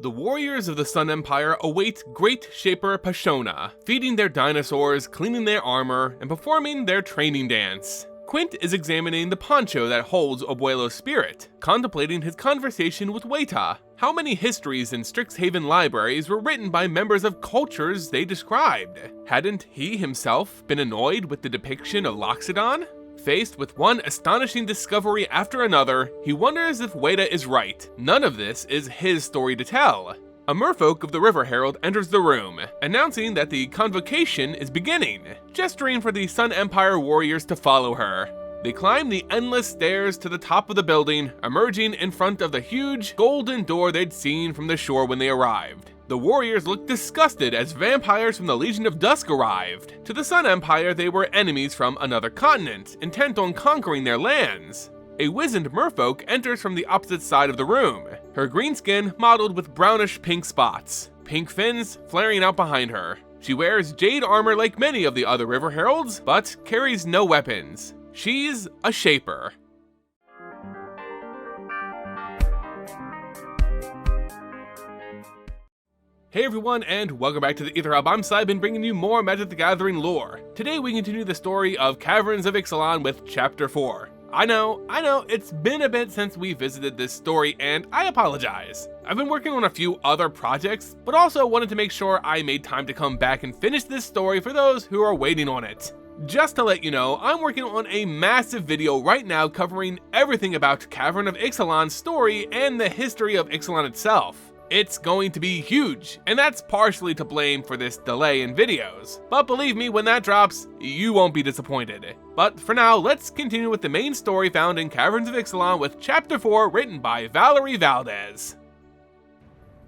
The warriors of the Sun Empire await Great Shaper Pashona, feeding their dinosaurs, cleaning their armor, and performing their training dance. Quint is examining the poncho that holds Abuelo's spirit, contemplating his conversation with Vito. How many histories in Strixhaven libraries were written by members of cultures they described? Hadn't he himself been annoyed with the depiction of Loxodon? Faced with one astonishing discovery after another, he wonders if Vito is right. None of this is his story to tell. A merfolk of the River Herald enters the room, announcing that the convocation is beginning, gesturing for the Sun Empire warriors to follow her. They climb the endless stairs to the top of the building, emerging in front of the huge golden door they'd seen from the shore when they arrived. The warriors looked disgusted as vampires from the Legion of Dusk arrived. To the Sun Empire, they were enemies from another continent, intent on conquering their lands. A wizened merfolk enters from the opposite side of the room, her green skin mottled with brownish pink spots, pink fins flaring out behind her. She wears jade armor like many of the other River Heralds, but carries no weapons. She's a Shaper. Hey everyone, and welcome back to the Aether Hub. I'm Simon, bringing you more Magic the Gathering lore. Today we continue the story of Caverns of Ixalan with Chapter 4. I know, it's been a bit since we visited this story, and I apologize. I've been working on a few other projects, but also wanted to make sure I made time to come back and finish this story for those who are waiting on it. Just to let you know, I'm working on a massive video right now covering everything about Cavern of Ixalan's story and the history of Ixalan itself. It's going to be huge, and that's partially to blame for this delay in videos. But believe me, when that drops, you won't be disappointed. But for now, let's continue with the main story found in Caverns of Ixalan with Chapter 4 written by Valerie Valdez.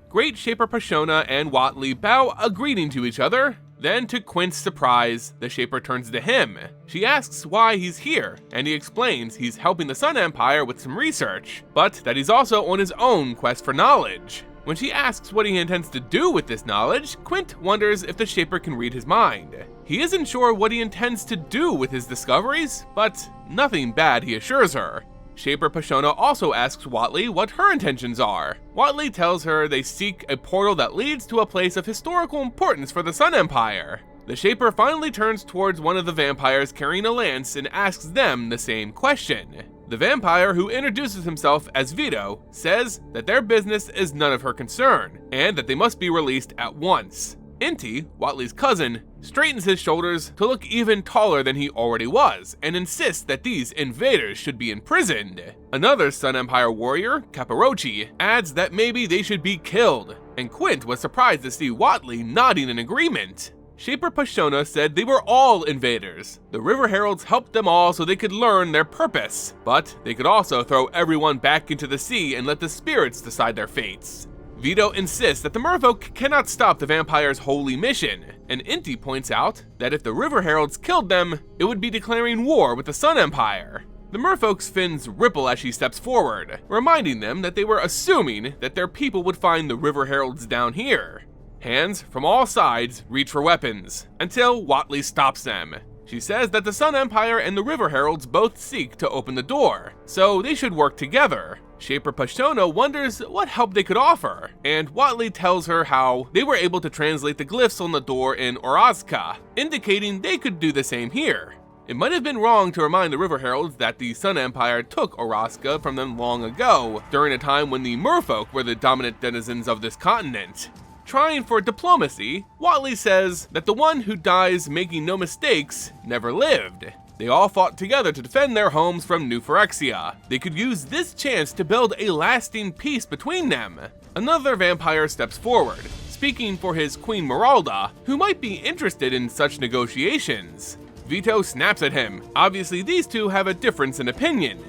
Great Shaper Pashona and Hautli bow a greeting to each other. Then, to Quint's surprise, the Shaper turns to him. She asks why he's here, and he explains he's helping the Sun Empire with some research, but that he's also on his own quest for knowledge. When she asks what he intends to do with this knowledge, Quint wonders if the Shaper can read his mind. He isn't sure what he intends to do with his discoveries, but nothing bad, he assures her. Shaper Pashona also asks Hautli what her intentions are. Hautli tells her they seek a portal that leads to a place of historical importance for the Sun Empire. The Shaper finally turns towards one of the vampires carrying a lance and asks them the same question. The vampire, who introduces himself as Vito, says that their business is none of her concern, and that they must be released at once. Inti, Hautli's cousin, straightens his shoulders to look even taller than he already was, and insists that these invaders should be imprisoned. Another Sun Empire warrior, Capirochi, adds that maybe they should be killed, and Quint was surprised to see Hautli nodding in agreement. Shaper Pashona said they were all invaders. The River Heralds helped them all so they could learn their purpose, but they could also throw everyone back into the sea and let the spirits decide their fates. Vito insists that the merfolk cannot stop the vampire's holy mission, and Inti points out that if the River Heralds killed them, it would be declaring war with the Sun Empire. The merfolk's fins ripple as she steps forward, reminding them that they were assuming that their people would find the River Heralds down here. Hands from all sides reach for weapons, until Hautli stops them. She says that the Sun Empire and the River Heralds both seek to open the door, so they should work together. Shaper Pashona wonders what help they could offer, and Hautli tells her how they were able to translate the glyphs on the door in Orazca, indicating they could do the same here. It might have been wrong to remind the River Heralds that the Sun Empire took Orazca from them long ago, during a time when the merfolk were the dominant denizens of this continent. Trying for diplomacy, Hautli says that the one who dies making no mistakes never lived. They all fought together to defend their homes from New Phyrexia. They could use this chance to build a lasting peace between them. Another vampire steps forward, speaking for his Queen Meralda, who might be interested in such negotiations. Vito snaps at him. Obviously, these two have a difference in opinion.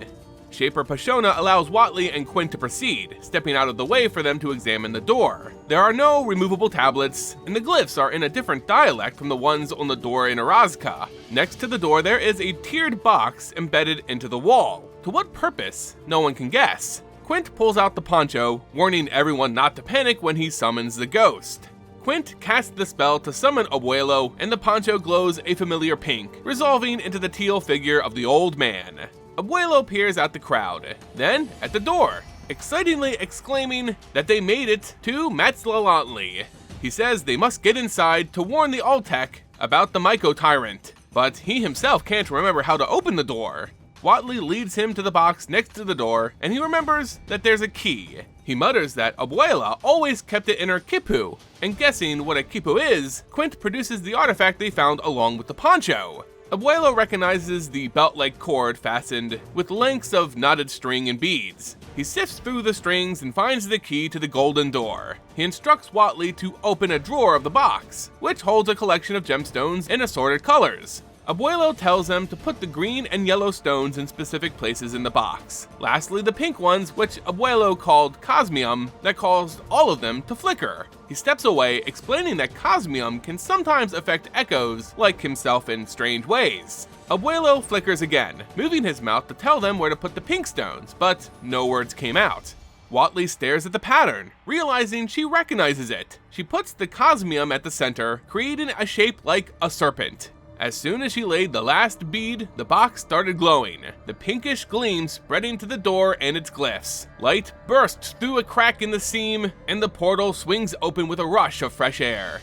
Shaper Pashona allows Hautli and Quint to proceed, stepping out of the way for them to examine the door. There are no removable tablets, and the glyphs are in a different dialect from the ones on the door in Orazca. Next to the door there is a tiered box embedded into the wall. To what purpose? No one can guess. Quint pulls out the poncho, warning everyone not to panic when he summons the ghost. Quint casts the spell to summon Abuelo, and the poncho glows a familiar pink, resolving into the teal figure of the old man. Abuelo peers at the crowd. Then, at the door, excitingly exclaiming that they made it to mtglci. He says they must get inside to warn the Oltec about the Mycotyrant, but he himself can't remember how to open the door. Hautli leads him to the box next to the door, and he remembers that there's a key. He mutters that Abuela always kept it in her quipu, and guessing what a quipu is, Quint produces the artifact they found along with the poncho. Abuelo recognizes the belt-like cord fastened with lengths of knotted string and beads. He sifts through the strings and finds the key to the golden door. He instructs Hautli to open a drawer of the box, which holds a collection of gemstones in assorted colors. Abuelo tells them to put the green and yellow stones in specific places in the box. Lastly, the pink ones, which Abuelo called cosmium, that caused all of them to flicker. He steps away, explaining that cosmium can sometimes affect echoes like himself in strange ways. Abuelo flickers again, moving his mouth to tell them where to put the pink stones, but no words came out. Hautli stares at the pattern, realizing she recognizes it. She puts the cosmium at the center, creating a shape like a serpent. As soon as she laid the last bead, the box started glowing, the pinkish gleam spreading to the door and its glyphs. Light bursts through a crack in the seam, and the portal swings open with a rush of fresh air.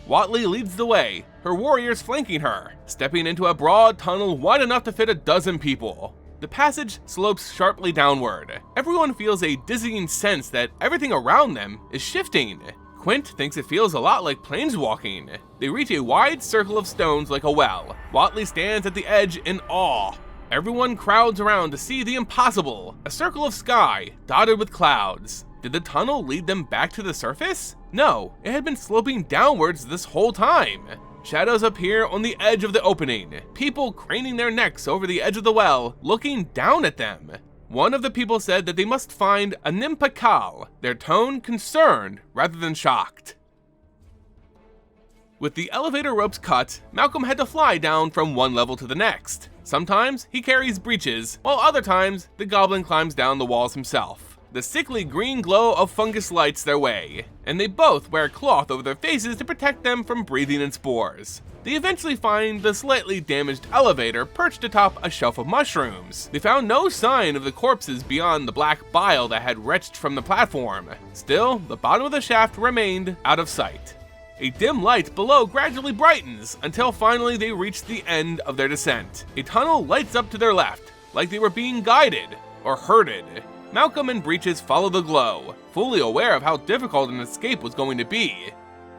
Hautli leads the way, her warriors flanking her, stepping into a broad tunnel wide enough to fit a dozen people. The passage slopes sharply downward. Everyone feels a dizzying sense that everything around them is shifting. Quint thinks it feels a lot like planeswalking. They reach a wide circle of stones like a well. Hautli stands at the edge in awe. Everyone crowds around to see the impossible, a circle of sky dotted with clouds. Did the tunnel lead them back to the surface? No, it had been sloping downwards this whole time. Shadows appear on the edge of the opening, people craning their necks over the edge of the well, looking down at them. One of the people said that they must find a Nimpakal, their tone concerned rather than shocked. With the elevator ropes cut, Malcolm had to fly down from one level to the next. Sometimes he carries breeches, while other times the goblin climbs down the walls himself. The sickly green glow of fungus lights their way, and they both wear cloth over their faces to protect them from breathing in spores. They eventually find the slightly damaged elevator perched atop a shelf of mushrooms. They found no sign of the corpses beyond the black bile that had retched from the platform. Still, the bottom of the shaft remained out of sight. A dim light below gradually brightens until finally they reach the end of their descent. A tunnel lights up to their left, like they were being guided or herded. Malcolm and Breeches follow the glow, fully aware of how difficult an escape was going to be.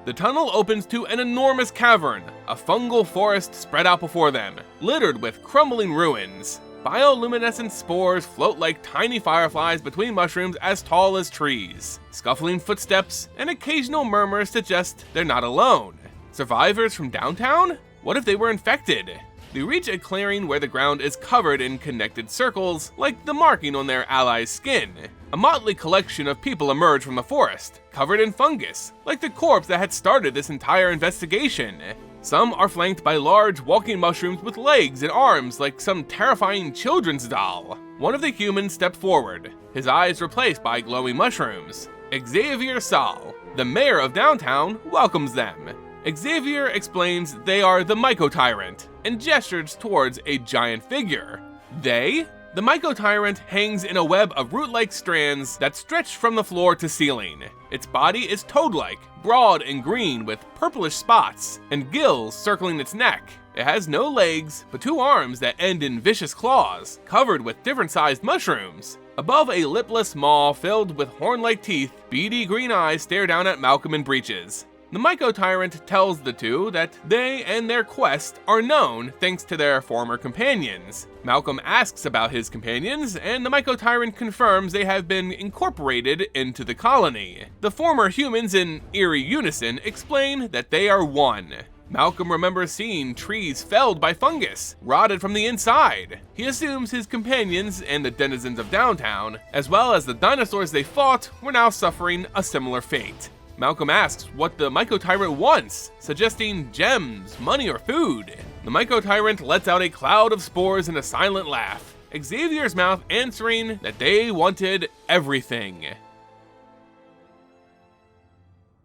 The tunnel opens to an enormous cavern, a fungal forest spread out before them, littered with crumbling ruins. Bioluminescent spores float like tiny fireflies between mushrooms as tall as trees. Scuffling footsteps and occasional murmurs suggest they're not alone. Survivors from downtown? What if they were infected? They reach a clearing where the ground is covered in connected circles, like the marking on their allies' skin. A motley collection of people emerge from the forest, covered in fungus, like the corpse that had started this entire investigation. Some are flanked by large walking mushrooms with legs and arms like some terrifying children's doll. One of the humans stepped forward, his eyes replaced by glowing mushrooms. Xavier Sal, the mayor of downtown, welcomes them. Xavier explains they are the Mycotyrant, and gestures towards a giant figure. They? The Mycotyrant hangs in a web of root-like strands that stretch from the floor to ceiling. Its body is toad-like, broad and green with purplish spots, and gills circling its neck. It has no legs, but two arms that end in vicious claws, covered with different-sized mushrooms. Above a lipless maw filled with horn-like teeth, beady green eyes stare down at Malcolm and Breeches. The Mycotyrant tells the two that they and their quest are known thanks to their former companions. Malcolm asks about his companions, and the Mycotyrant confirms they have been incorporated into the colony. The former humans, in eerie unison, explain that they are one. Malcolm remembers seeing trees felled by fungus, rotted from the inside. He assumes his companions and the denizens of downtown, as well as the dinosaurs they fought, were now suffering a similar fate. Malcolm asks what the Mycotyrant wants, suggesting gems, money, or food. The Mycotyrant lets out a cloud of spores and a silent laugh, Xavier's mouth answering that they wanted everything.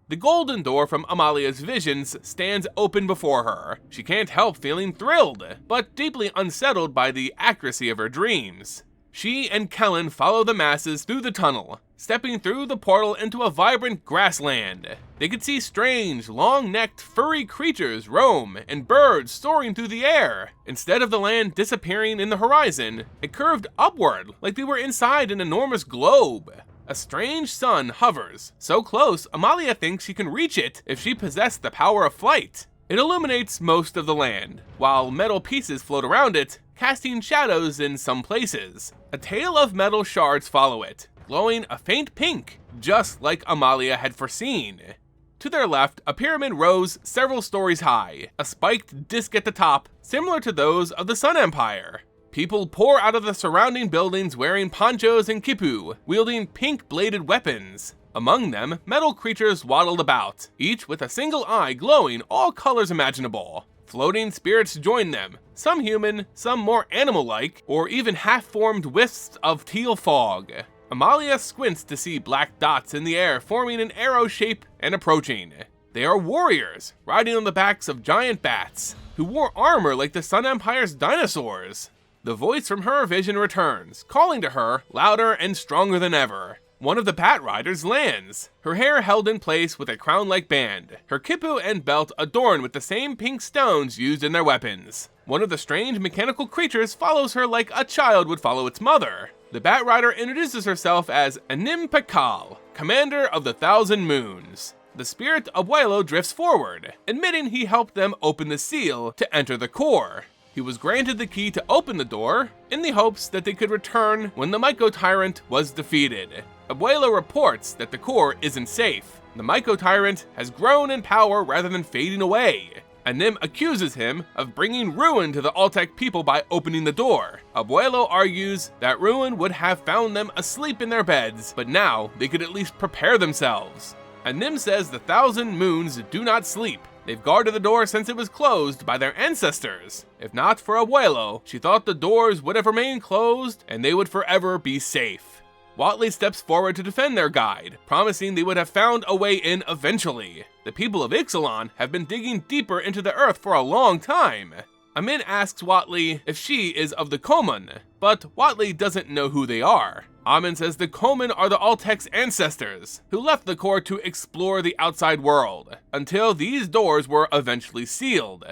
The golden door from Amalia's visions stands open before her. She can't help feeling thrilled, but deeply unsettled by the accuracy of her dreams. She and Kellen follow the masses through the tunnel, stepping through the portal into a vibrant grassland. They could see strange, long-necked, furry creatures roam, and birds soaring through the air. Instead of the land disappearing in the horizon, it curved upward like they were inside an enormous globe. A strange sun hovers, so close Amalia thinks she can reach it if she possessed the power of flight. It illuminates most of the land, while metal pieces float around it, casting shadows in some places. A tail of metal shards follow it, glowing a faint pink, just like Amalia had foreseen. To their left, a pyramid rose several stories high, a spiked disc at the top, similar to those of the Sun Empire. People pour out of the surrounding buildings wearing ponchos and kipu, wielding pink-bladed weapons. Among them, metal creatures waddled about, each with a single eye glowing all colors imaginable. Floating spirits join them, some human, some more animal-like, or even half-formed wisps of teal fog. Amalia squints to see black dots in the air forming an arrow shape and approaching. They are warriors, riding on the backs of giant bats, who wore armor like the Sun Empire's dinosaurs. The voice from her vision returns, calling to her, louder and stronger than ever. One of the Bat Riders lands, her hair held in place with a crown-like band, her kipu and belt adorned with the same pink stones used in their weapons. One of the strange mechanical creatures follows her like a child would follow its mother. The Bat Rider introduces herself as Animpakal, commander of the Thousand Moons. The spirit Abuelo drifts forward, admitting he helped them open the seal to enter the core. He was granted the key to open the door, in the hopes that they could return when the Mycotyrant was defeated. Abuelo reports that the core isn't safe. The Mycotyrant has grown in power rather than fading away. Anim accuses him of bringing ruin to the Oltec people by opening the door. Abuelo argues that ruin would have found them asleep in their beds, but now they could at least prepare themselves. Anim says the Thousand Moons do not sleep. They've guarded the door since it was closed by their ancestors. If not for Abuelo, she thought the doors would have remained closed and they would forever be safe. Hautli steps forward to defend their guide, promising they would have found a way in eventually. The people of Ixalan have been digging deeper into the earth for a long time. Amin asks Hautli if she is of the Common, but Hautli doesn't know who they are. Amin says the Common are the Oltec's ancestors, who left the core to explore the outside world, until these doors were eventually sealed.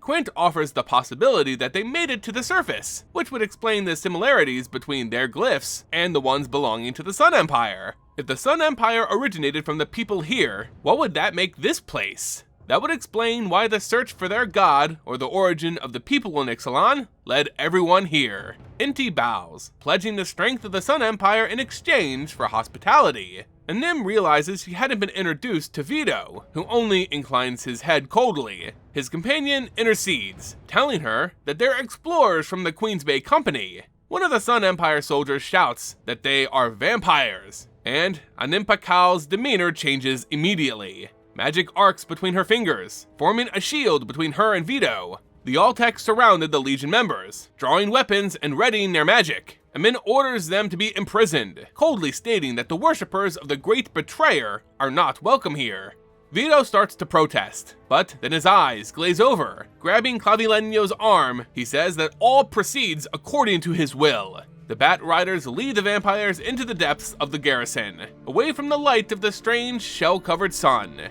Quint offers the possibility that they made it to the surface, which would explain the similarities between their glyphs and the ones belonging to the Sun Empire. If the Sun Empire originated from the people here, what would that make this place? That would explain why the search for their god, or the origin of the people in Ixalan, led everyone here. Inti bows, pledging the strength of the Sun Empire in exchange for hospitality. Anim realizes he hadn't been introduced to Vito, who only inclines his head coldly. His companion intercedes, telling her that they're explorers from the Queen's Bay Company. One of the Sun Empire soldiers shouts that they are vampires, and Animpakal's demeanor changes immediately. Magic arcs between her fingers, forming a shield between her and Vito. The Oltec surrounded the Legion members, drawing weapons and readying their magic. Amin orders them to be imprisoned, coldly stating that the worshippers of the Great Betrayer are not welcome here. Vito starts to protest, but then his eyes glaze over. Grabbing Clavileño's arm, he says that all proceeds according to his will. The Bat Riders lead the vampires into the depths of the garrison, away from the light of the strange shell-covered sun.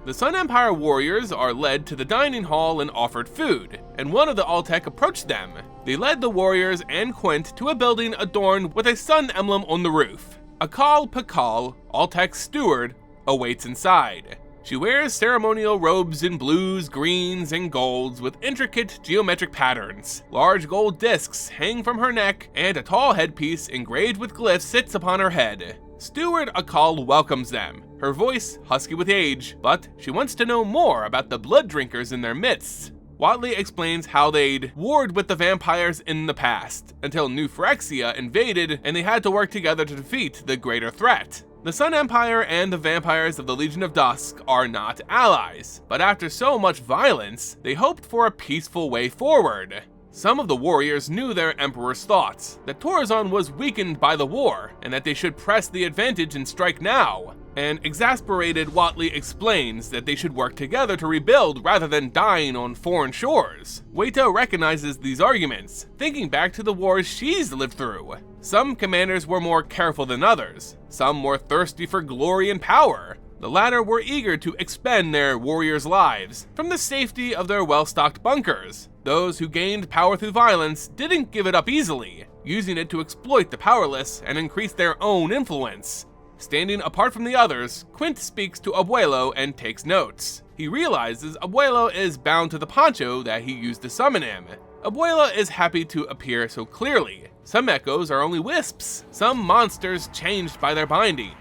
The Sun Empire warriors are led to the dining hall and offered food, and one of the Oltec approached them. They led the warriors and Quint to a building adorned with a sun emblem on the roof. Akal Pakal, Oltec's steward, awaits inside. She wears ceremonial robes in blues, greens, and golds with intricate geometric patterns. Large gold discs hang from her neck, and a tall headpiece engraved with glyphs sits upon her head. Steward Akal welcomes them, her voice husky with age, but she wants to know more about the blood drinkers in their midst. Hautli explains how they'd warred with the vampires in the past, until New Phyrexia invaded and they had to work together to defeat the greater threat. The Sun Empire and the vampires of the Legion of Dusk are not allies, but after so much violence, they hoped for a peaceful way forward. Some of the warriors knew their emperor's thoughts, that Torazon was weakened by the war, and that they should press the advantage and strike now. An exasperated Hautli explains that they should work together to rebuild rather than dying on foreign shores. Vito recognizes these arguments, thinking back to the wars she's lived through. Some commanders were more careful than others, some more thirsty for glory and power. The latter were eager to expend their warriors' lives from the safety of their well-stocked bunkers. Those who gained power through violence didn't give it up easily, using it to exploit the powerless and increase their own influence. Standing apart from the others, Quint speaks to Abuelo and takes notes. He realizes Abuelo is bound to the poncho that he used to summon him. Abuelo is happy to appear so clearly. Some echoes are only wisps, some monsters changed by their binding.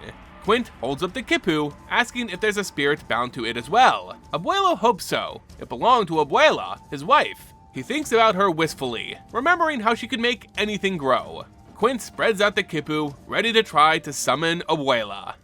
Quint holds up the Kipu, asking if there's a spirit bound to it as well. Abuelo hopes so. It belonged to Abuela, his wife. He thinks about her wistfully, remembering how she could make anything grow. Quint spreads out the Kipu, ready to try to summon Abuela.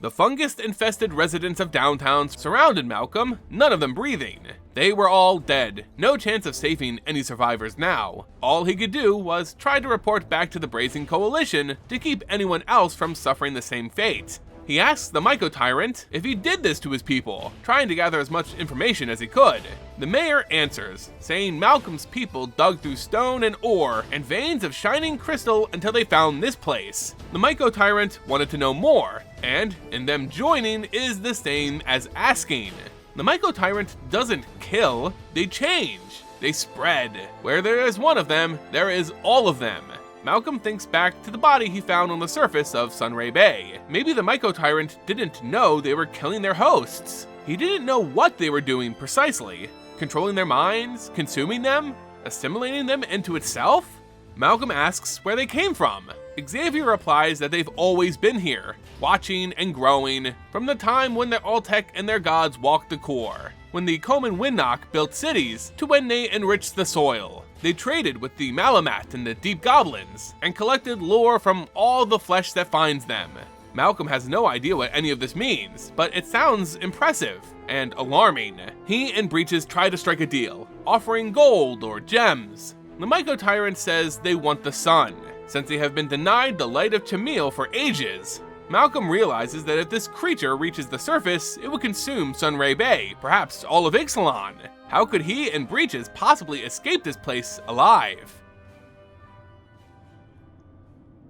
The fungus-infested residents of downtown surrounded Malcolm, none of them breathing. They were all dead, no chance of saving any survivors now. All he could do was try to report back to the Brazen Coalition to keep anyone else from suffering the same fate. He asks the Mycotyrant if he did this to his people, trying to gather as much information as he could. The mayor answers, saying Malcolm's people dug through stone and ore and veins of shining crystal until they found this place. The Mycotyrant wanted to know more, and in them joining is the same as asking. The Mycotyrant doesn't kill, they change, they spread. Where there is one of them, there is all of them. Malcolm thinks back to the body he found on the surface of Sunray Bay. Maybe the Mycotyrant didn't know they were killing their hosts. He didn't know what they were doing precisely. Controlling their minds? Consuming them? Assimilating them into itself? Malcolm asks where they came from. Xavier replies that they've always been here, watching and growing, from the time when the Oltec and their gods walked the core, when the Coman Windknock built cities, to when they enriched the soil. They traded with the Malamat and the Deep Goblins, and collected lore from all the flesh that finds them. Malcolm has no idea what any of this means, but it sounds impressive and alarming. He and Breeches try to strike a deal, offering gold or gems. The Mycotyrant says they want the sun, since they have been denied the light of Chamil for ages. Malcolm realizes that if this creature reaches the surface, it would consume Sunray Bay, perhaps all of Ixalan. How could he and Breeches possibly escape this place alive?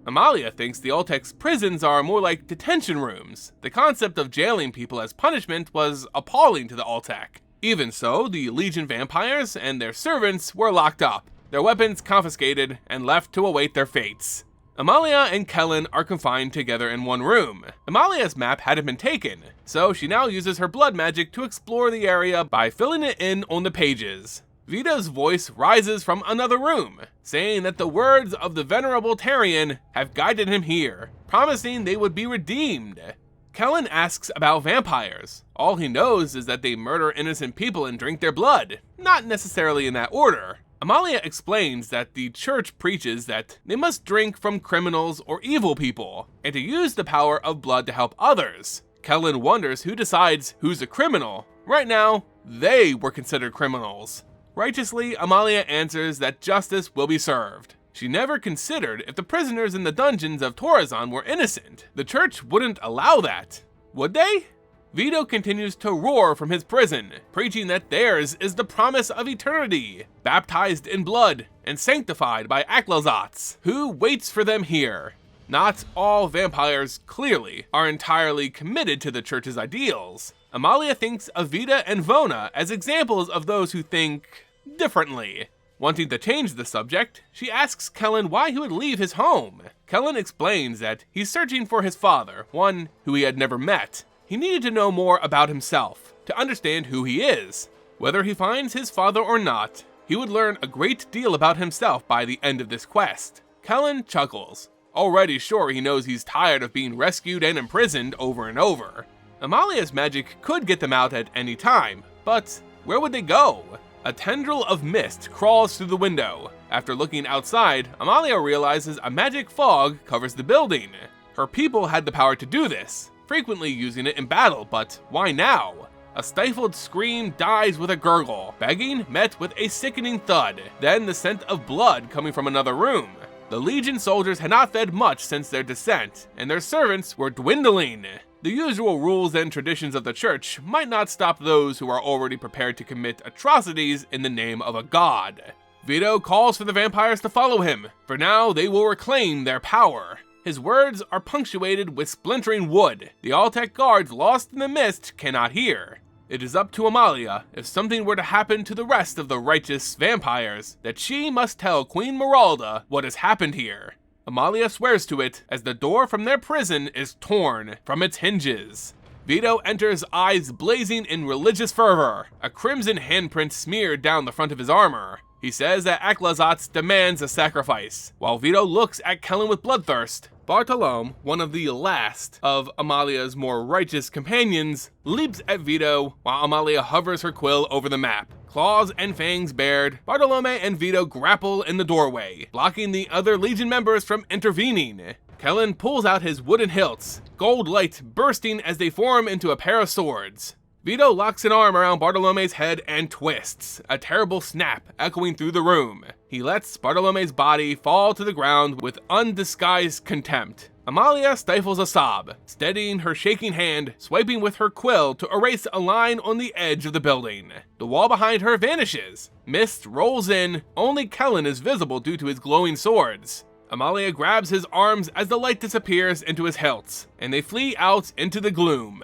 Amalia thinks the Oltec's prisons are more like detention rooms. The concept of jailing people as punishment was appalling to the Oltec. Even so, the Legion vampires and their servants were locked up, their weapons confiscated, and left to await their fates. Amalia and Kellen are confined together in one room. Amalia's map hadn't been taken, so she now uses her blood magic to explore the area by filling it in on the pages. Vito's voice rises from another room, saying that the words of the venerable Tarian have guided him here, promising they would be redeemed. Kellen asks about vampires. All he knows is that they murder innocent people and drink their blood, not necessarily in that order. Amalia explains that the church preaches that they must drink from criminals or evil people, and to use the power of blood to help others. Kellen wonders who decides who's a criminal. Right now, they were considered criminals. Righteously, Amalia answers that justice will be served. She never considered if the prisoners in the dungeons of Torazon were innocent. The church wouldn't allow that, would they? Vito continues to roar from his prison, preaching that theirs is the promise of eternity, baptized in blood and sanctified by Aklazats, who waits for them here. Not all vampires, clearly, are entirely committed to the church's ideals. Amalia thinks of Vita and Vona as examples of those who think differently. Wanting to change the subject, she asks Kellen why he would leave his home. Kellen explains that he's searching for his father, one who he had never met. He needed to know more about himself, to understand who he is. Whether he finds his father or not, he would learn a great deal about himself by the end of this quest. Kellen chuckles, already sure he knows he's tired of being rescued and imprisoned over and over. Amalia's magic could get them out at any time, but where would they go? A tendril of mist crawls through the window. After looking outside, Amalia realizes a magic fog covers the building. Her people had the power to do this, frequently using it in battle, but why now? A stifled scream dies with a gurgle, begging met with a sickening thud, then the scent of blood coming from another room. The Legion soldiers had not fed much since their descent, and their servants were dwindling. The usual rules and traditions of the church might not stop those who are already prepared to commit atrocities in the name of a god. Vito calls for the vampires to follow him, for now they will reclaim their power. His words are punctuated with splintering wood the Oltec guards lost in the mist cannot hear. It is up to Amalia, if something were to happen to the rest of the righteous vampires, that she must tell Queen Meralda what has happened here. Amalia swears to it as the door from their prison is torn from its hinges. Vito enters, eyes blazing in religious fervor, a crimson handprint smeared down the front of his armor. He says that Ixalan demands a sacrifice. While Vito looks at Kellen with bloodthirst, Bartolome, one of the last of Amalia's more righteous companions, leaps at Vito while Amalia hovers her quill over the map. Claws and fangs bared, Bartolome and Vito grapple in the doorway, blocking the other Legion members from intervening. Kellen pulls out his wooden hilts, gold light bursting as they form into a pair of swords. Vito locks an arm around Bartolome's head and twists, a terrible snap echoing through the room. He lets Bartolome's body fall to the ground with undisguised contempt. Amalia stifles a sob, steadying her shaking hand, swiping with her quill to erase a line on the edge of the building. The wall behind her vanishes. Mist rolls in, only Kellen is visible due to his glowing swords. Amalia grabs his arms as the light disappears into his hilts, and they flee out into the gloom.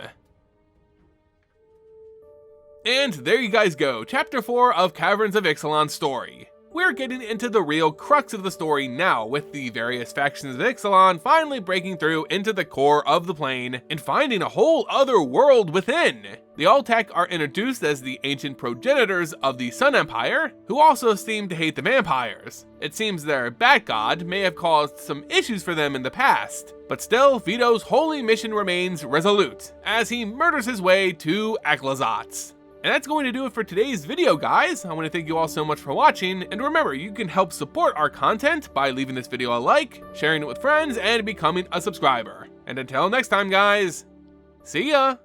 And there you guys go, Chapter 4 of Caverns of Ixalan's story. We're getting into the real crux of the story now, with the various factions of Ixalan finally breaking through into the core of the plane and finding a whole other world within. The Oltec are introduced as the ancient progenitors of the Sun Empire, who also seem to hate the vampires. It seems their bat god may have caused some issues for them in the past, but still Vito's holy mission remains resolute, as he murders his way to Ixalan. And that's going to do it for today's video, guys. I want to thank you all so much for watching, and remember, you can help support our content by leaving this video a like, sharing it with friends, and becoming a subscriber. And until next time, guys, see ya!